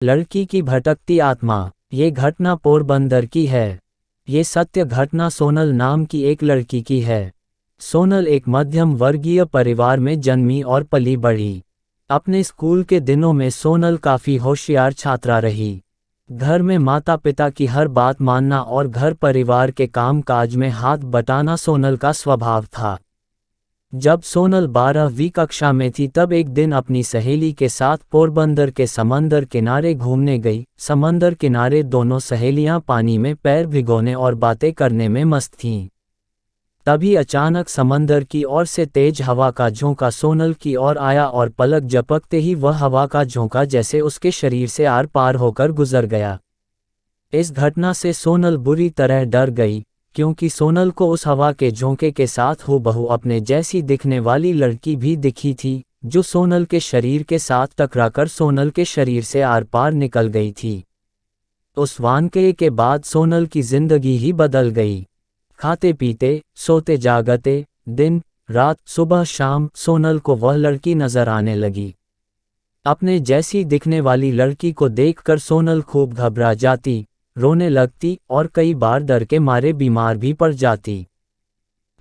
लड़की की भटकती आत्मा। ये घटना पोरबंदर की है। ये सत्य घटना सोनल नाम की एक लड़की की है। सोनल एक मध्यम वर्गीय परिवार में जन्मी और पली बढ़ी। अपने स्कूल के दिनों में सोनल काफ़ी होशियार छात्रा रही। घर में माता पिता की हर बात मानना और घर परिवार के काम काज में हाथ बटाना सोनल का स्वभाव था। जब सोनल 12वीं कक्षा में थी तब एक दिन अपनी सहेली के साथ पोरबंदर के समंदर किनारे घूमने गई। समंदर किनारे दोनों सहेलियां पानी में पैर भिगोने और बातें करने में मस्त थीं। तभी अचानक समंदर की ओर से तेज हवा का झोंका सोनल की ओर आया और पलक झपकते ही वह हवा का झोंका जैसे उसके शरीर से आर पार होकर गुजर गया। इस घटना से सोनल बुरी तरह डर गई, क्योंकि सोनल को उस हवा के झोंके के साथ हूबहू अपने जैसी दिखने वाली लड़की भी दिखी थी, जो सोनल के शरीर के साथ टकराकर सोनल के शरीर से आर पार निकल गई थी। उस वाकये के बाद सोनल की जिंदगी ही बदल गई। खाते पीते, सोते जागते, दिन रात सुबह शाम सोनल को वह लड़की नजर आने लगी। अपने जैसी दिखने वाली लड़की को देखकर सोनल खूब घबरा जाती, रोने लगती और कई बार डर के मारे बीमार भी पड़ जाती।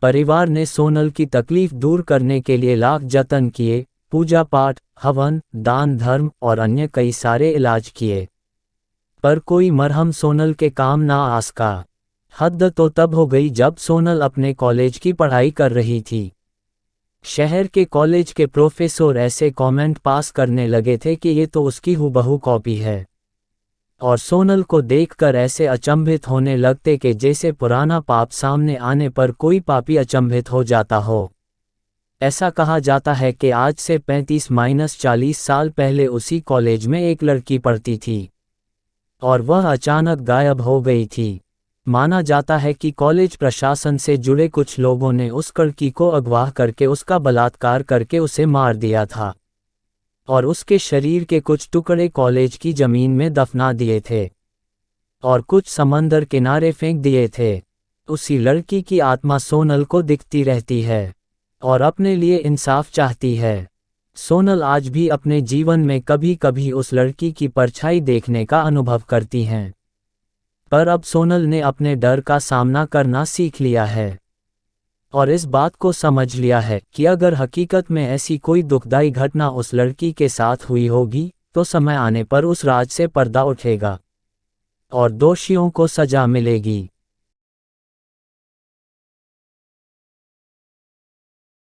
परिवार ने सोनल की तकलीफ दूर करने के लिए लाख जतन किए, पूजा पाठ, हवन, दान धर्म और अन्य कई सारे इलाज किए, पर कोई मरहम सोनल के काम ना आ सका। हद तो तब हो गई जब सोनल अपने कॉलेज की पढ़ाई कर रही थी। शहर के कॉलेज के प्रोफेसर ऐसे कमेंट पास करने लगे थे कि ये तो उसकी हूबहू कॉपी है, और सोनल को देखकर ऐसे अचंभित होने लगते कि जैसे पुराना पाप सामने आने पर कोई पापी अचंभित हो जाता हो। ऐसा कहा जाता है कि आज से 35-40 साल पहले उसी कॉलेज में एक लड़की पढ़ती थी, और वह अचानक गायब हो गई थी। माना जाता है कि कॉलेज प्रशासन से जुड़े कुछ लोगों ने उस लड़की को अगवा करके उसका बलात्कार करके उसे मार दिया था, और उसके शरीर के कुछ टुकड़े कॉलेज की जमीन में दफना दिए थे और कुछ समंदर किनारे फेंक दिए थे। उसी लड़की की आत्मा सोनल को दिखती रहती है और अपने लिए इंसाफ चाहती है। सोनल आज भी अपने जीवन में कभी कभी उस लड़की की परछाई देखने का अनुभव करती हैं, पर अब सोनल ने अपने डर का सामना करना सीख लिया है और इस बात को समझ लिया है कि अगर हकीकत में ऐसी कोई दुखदाई घटना उस लड़की के साथ हुई होगी तो समय आने पर उस राज से पर्दा उठेगा और दोषियों को सजा मिलेगी।